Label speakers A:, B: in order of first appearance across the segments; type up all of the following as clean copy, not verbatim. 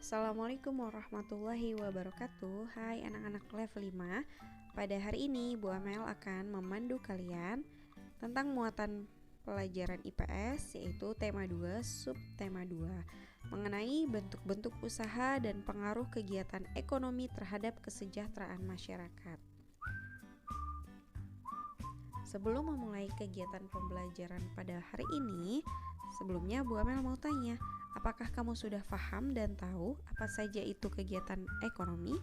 A: Assalamualaikum warahmatullahi wabarakatuh. Hai anak-anak level 5. Pada hari ini Bu Amel akan memandu kalian tentang muatan pelajaran IPS, yaitu tema 2, subtema 2, mengenai bentuk-bentuk usaha dan pengaruh kegiatan ekonomi terhadap kesejahteraan masyarakat. Sebelum memulai kegiatan pembelajaran pada hari ini, sebelumnya Bu Amel mau tanya, apakah kamu sudah paham dan tahu apa saja itu kegiatan ekonomi?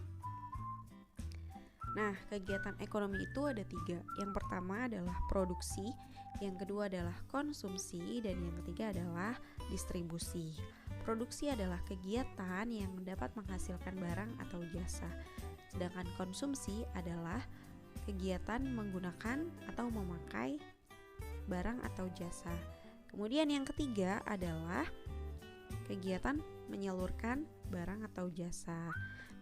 A: Nah, kegiatan ekonomi itu ada 3. Yang pertama adalah produksi, yang kedua adalah konsumsi, dan yang ketiga adalah distribusi. Produksi adalah kegiatan yang dapat menghasilkan barang atau jasa, sedangkan konsumsi adalah kegiatan menggunakan atau memakai barang atau jasa. Kemudian yang ketiga adalah kegiatan menyalurkan barang atau jasa.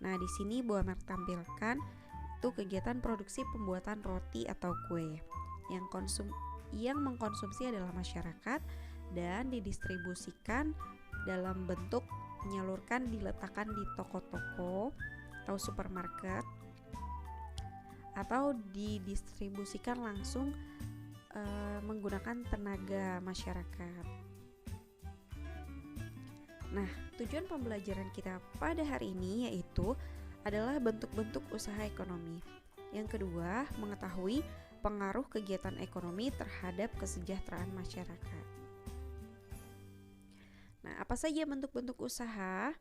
A: Nah, di sini Bu Amel tampilkan itu kegiatan produksi pembuatan roti atau kue. Yang mengkonsumsi adalah masyarakat dan didistribusikan dalam bentuk menyalurkan, diletakkan di toko-toko atau supermarket, atau didistribusikan langsung menggunakan tenaga masyarakat. Nah, tujuan pembelajaran kita pada hari ini yaitu adalah bentuk-bentuk usaha ekonomi. Yang kedua, mengetahui pengaruh kegiatan ekonomi terhadap kesejahteraan masyarakat. Nah, apa saja bentuk-bentuk usaha?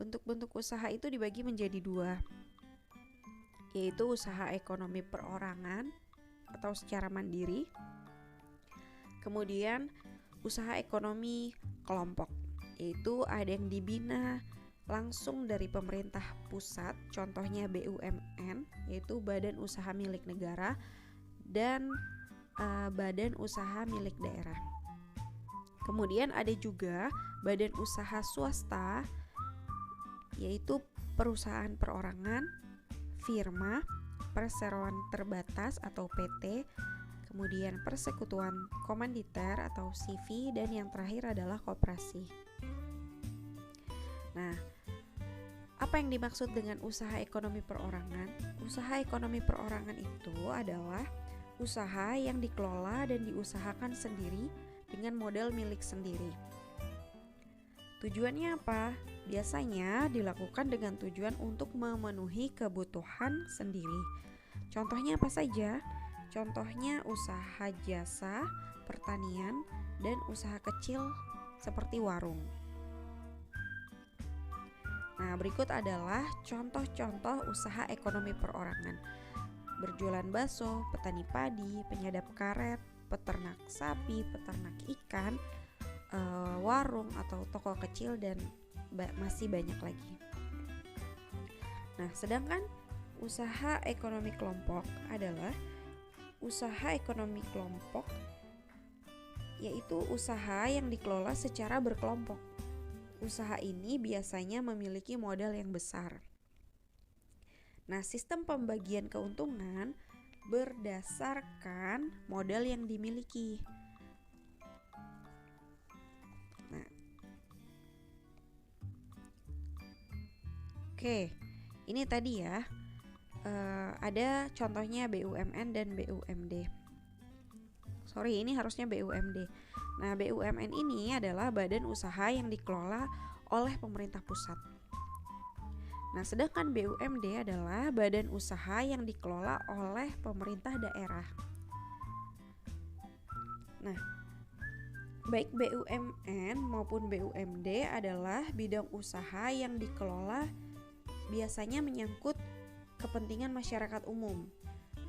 A: Bentuk-bentuk usaha itu dibagi menjadi 2, yaitu usaha ekonomi perorangan atau secara mandiri, kemudian usaha ekonomi kelompok, yaitu ada yang dibina langsung dari pemerintah pusat, contohnya BUMN, yaitu Badan Usaha Milik Negara, dan Badan Usaha Milik Daerah. Kemudian ada juga badan usaha swasta, yaitu perusahaan perorangan, firma, perseroan terbatas atau PT, kemudian persekutuan komanditer atau CV, dan yang terakhir adalah koperasi. Nah, apa yang dimaksud dengan usaha ekonomi perorangan? Usaha ekonomi perorangan itu adalah usaha yang dikelola dan diusahakan sendiri dengan modal milik sendiri. Tujuannya apa? Biasanya dilakukan dengan tujuan untuk memenuhi kebutuhan sendiri. Contohnya apa saja? Contohnya usaha jasa, pertanian, dan usaha kecil seperti warung. Nah, berikut adalah contoh-contoh usaha ekonomi perorangan. Berjualan bakso, petani padi, penyadap karet, peternak sapi, peternak ikan, warung atau toko kecil, dan masih banyak lagi. Nah, sedangkan usaha ekonomi kelompok adalah usaha ekonomi kelompok, yaitu usaha yang dikelola secara berkelompok. Usaha ini biasanya memiliki modal yang besar. Nah, sistem pembagian keuntungan berdasarkan modal yang dimiliki. Nah, oke, ini tadi ya, ada contohnya BUMN dan BUMD. Sorry, ini harusnya BUMD. Nah, BUMN ini adalah badan usaha yang dikelola oleh pemerintah pusat. Nah, sedangkan BUMD adalah badan usaha yang dikelola oleh pemerintah daerah. Nah, baik BUMN maupun BUMD adalah bidang usaha yang dikelola biasanya menyangkut kepentingan masyarakat umum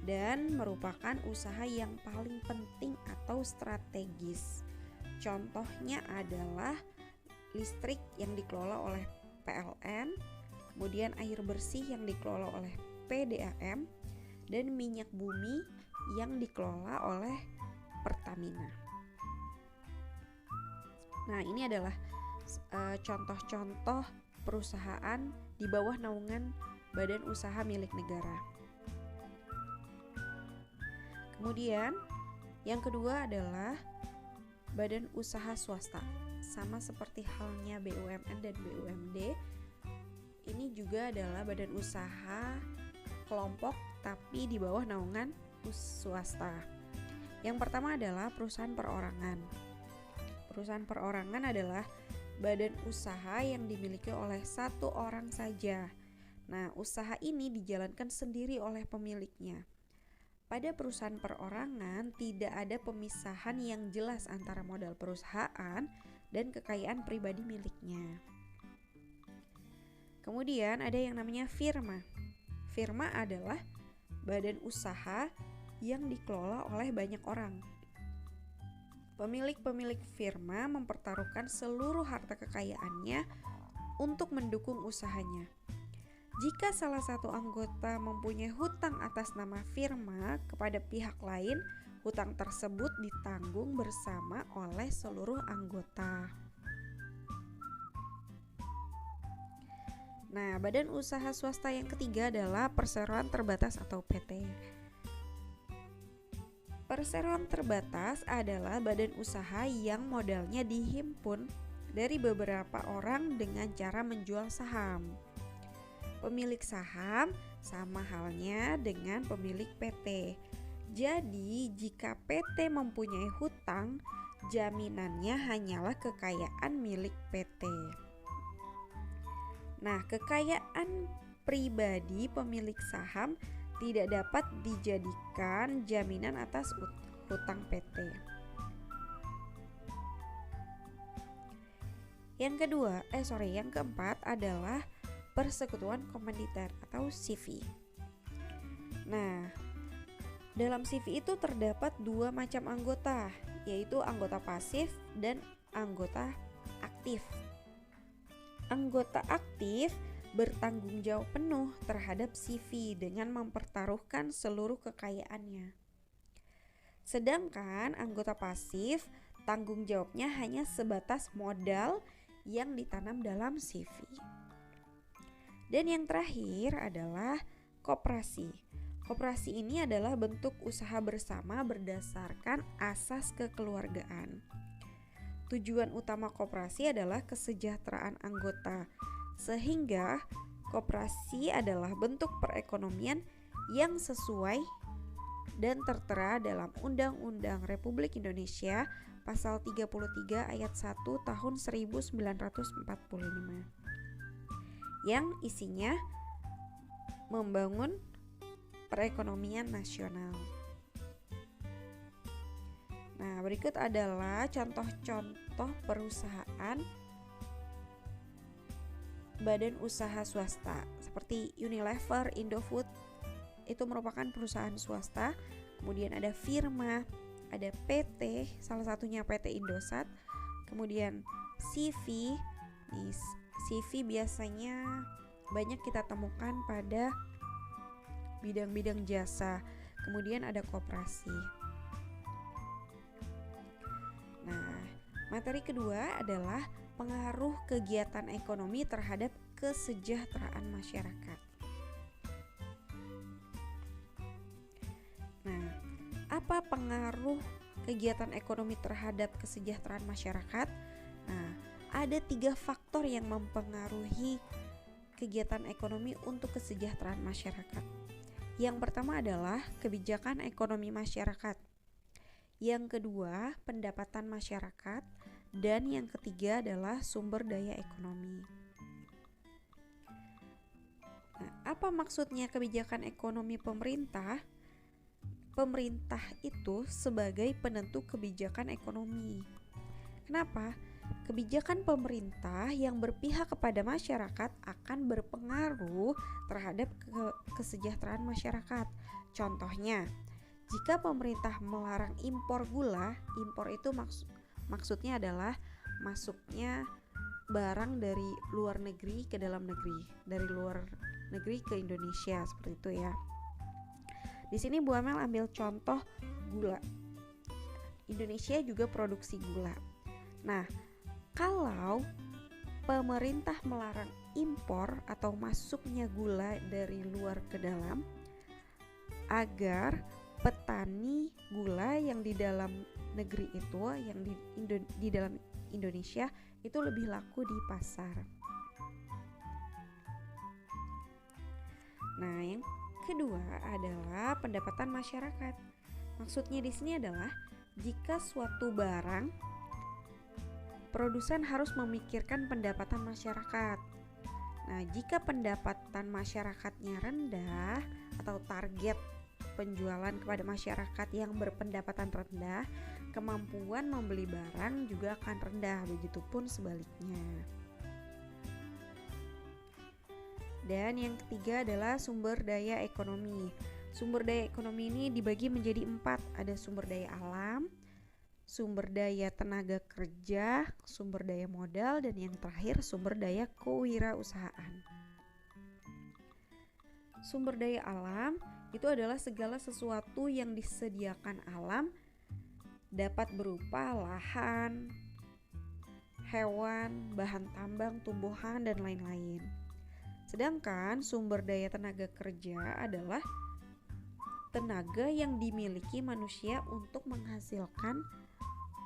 A: dan merupakan usaha yang paling penting atau strategis. Contohnya adalah listrik yang dikelola oleh PLN, kemudian air bersih yang dikelola oleh PDAM, dan minyak bumi yang dikelola oleh Pertamina. Nah, ini adalah contoh-contoh perusahaan di bawah naungan badan usaha milik negara. Kemudian yang kedua adalah badan usaha swasta. Sama seperti halnya BUMN dan BUMD, ini juga adalah badan usaha kelompok tapi di bawah naungan swasta. Yang pertama adalah perusahaan perorangan. Perusahaan perorangan adalah badan usaha yang dimiliki oleh satu orang saja. Nah, usaha ini dijalankan sendiri oleh pemiliknya. Pada perusahaan perorangan tidak ada pemisahan yang jelas antara modal perusahaan dan kekayaan pribadi miliknya. Kemudian ada yang namanya firma. Firma adalah badan usaha yang dikelola oleh banyak orang. Pemilik-pemilik firma mempertaruhkan seluruh harta kekayaannya untuk mendukung usahanya. Jika salah satu anggota mempunyai hutang atas nama firma kepada pihak lain, hutang tersebut ditanggung bersama oleh seluruh anggota. Nah, badan usaha swasta yang ketiga adalah perseroan terbatas atau PT. Perseroan terbatas adalah badan usaha yang modalnya dihimpun dari beberapa orang dengan cara menjual saham. Pemilik saham sama halnya dengan pemilik PT. Jadi, jika PT mempunyai hutang, jaminannya hanyalah kekayaan milik PT. Nah, kekayaan pribadi pemilik saham tidak dapat dijadikan jaminan atas hutang PT. Yang keempat adalah persekutuan komanditer atau CV. Nah, dalam CV itu terdapat dua macam anggota, yaitu anggota pasif dan anggota aktif. Anggota aktif bertanggung jawab penuh terhadap CV dengan mempertaruhkan seluruh kekayaannya. Sedangkan anggota pasif tanggung jawabnya hanya sebatas modal yang ditanam dalam CV. Dan yang terakhir adalah koperasi. Koperasi ini adalah bentuk usaha bersama berdasarkan asas kekeluargaan. Tujuan utama koperasi adalah kesejahteraan anggota, sehingga koperasi adalah bentuk perekonomian yang sesuai dan tertera dalam Undang-Undang Republik Indonesia Pasal 33 Ayat 1 Tahun 1945 yang isinya membangun perekonomian nasional. Nah, berikut adalah contoh-contoh perusahaan badan usaha swasta seperti Unilever, Indofood, itu merupakan perusahaan swasta. Kemudian ada firma, ada PT, salah satunya PT Indosat. Kemudian CV. CV biasanya banyak kita temukan pada bidang-bidang jasa. Kemudian ada koperasi. Nah, materi kedua adalah pengaruh kegiatan ekonomi terhadap kesejahteraan masyarakat. Nah, apa pengaruh kegiatan ekonomi terhadap kesejahteraan masyarakat? Nah, ada 3 faktor yang mempengaruhi kegiatan ekonomi untuk kesejahteraan masyarakat. Yang pertama adalah kebijakan ekonomi masyarakat. Yang kedua, pendapatan masyarakat. Dan yang ketiga adalah sumber daya ekonomi. Nah, apa maksudnya kebijakan ekonomi pemerintah? Pemerintah itu sebagai penentu kebijakan ekonomi. Kenapa? Kebijakan pemerintah yang berpihak kepada masyarakat akan berpengaruh terhadap kesejahteraan masyarakat. Contohnya, jika pemerintah melarang impor gula, impor itu maksudnya adalah masuknya barang dari luar negeri ke dalam negeri, dari luar negeri ke Indonesia, seperti itu ya. Di sini Bu Amel ambil contoh gula. Indonesia juga produksi gula. Nah, kalau pemerintah melarang impor atau masuknya gula dari luar ke dalam, agar petani gula yang di dalam negeri itu, yang di dalam Indonesia itu lebih laku di pasar. Nah, yang kedua adalah pendapatan masyarakat. Maksudnya di sini adalah jika suatu barang, produsen harus memikirkan pendapatan masyarakat. Nah, jika pendapatan masyarakatnya rendah atau target penjualan kepada masyarakat yang berpendapatan rendah, kemampuan membeli barang juga akan rendah, begitupun sebaliknya. Dan yang ketiga adalah sumber daya ekonomi. Sumber daya ekonomi ini dibagi menjadi 4, ada sumber daya alam, sumber daya tenaga kerja, sumber daya modal, dan yang terakhir sumber daya kewirausahaan. Sumber daya alam itu adalah segala sesuatu yang disediakan alam, dapat berupa lahan, hewan, bahan tambang, tumbuhan, dan lain-lain. Sedangkan sumber daya tenaga kerja adalah tenaga yang dimiliki manusia untuk menghasilkan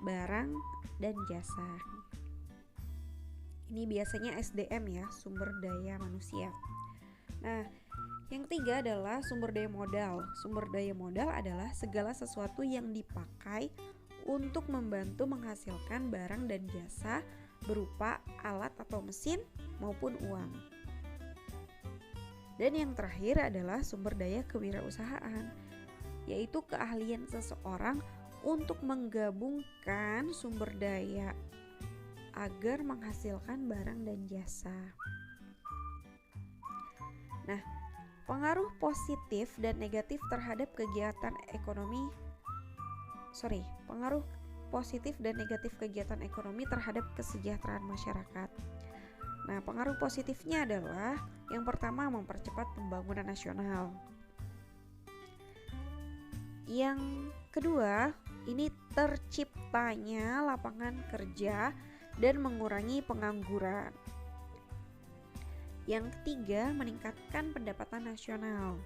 A: barang dan jasa. Ini biasanya SDM ya, sumber daya manusia. Nah, yang ketiga adalah sumber daya modal. Sumber daya modal adalah segala sesuatu yang dipakai untuk membantu menghasilkan barang dan jasa berupa alat atau mesin maupun uang. Dan yang terakhir adalah sumber daya kewirausahaan, yaitu keahlian seseorang untuk menggabungkan sumber daya agar menghasilkan barang dan jasa. Nah, pengaruh positif dan negatif terhadap pengaruh positif dan negatif kegiatan ekonomi terhadap kesejahteraan masyarakat. Nah, pengaruh positifnya adalah yang pertama mempercepat pembangunan nasional. Yang kedua, ini terciptanya lapangan kerja dan mengurangi pengangguran. Yang ketiga, meningkatkan pendapatan nasional.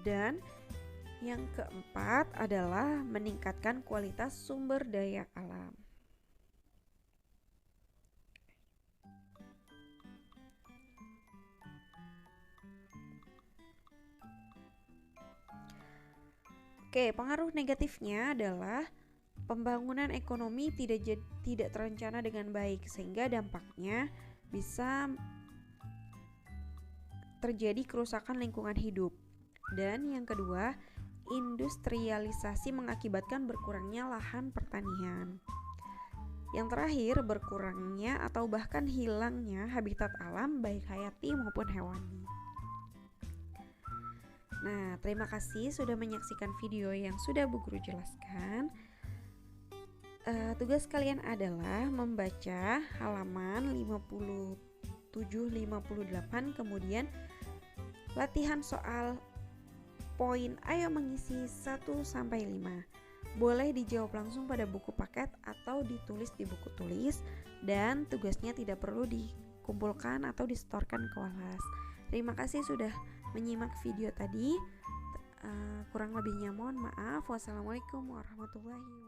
A: Dan yang keempat adalah meningkatkan kualitas sumber daya alam. Oke, pengaruh negatifnya adalah pembangunan ekonomi tidak terencana dengan baik, sehingga dampaknya bisa terjadi kerusakan lingkungan hidup. Dan yang kedua, industrialisasi mengakibatkan berkurangnya lahan pertanian. Yang terakhir, berkurangnya atau bahkan hilangnya habitat alam baik hayati maupun hewani. Nah, terima kasih sudah menyaksikan video yang sudah Bu Guru jelaskan. Tugas kalian adalah membaca halaman 57-58, kemudian latihan soal poin ayo mengisi 1-5. Boleh dijawab langsung pada buku paket atau ditulis di buku tulis, dan tugasnya tidak perlu dikumpulkan atau disetorkan ke kelas. Terima kasih sudah menyimak video tadi. Kurang lebihnya mohon maaf. Wassalamualaikum warahmatullahi wabarakatuh.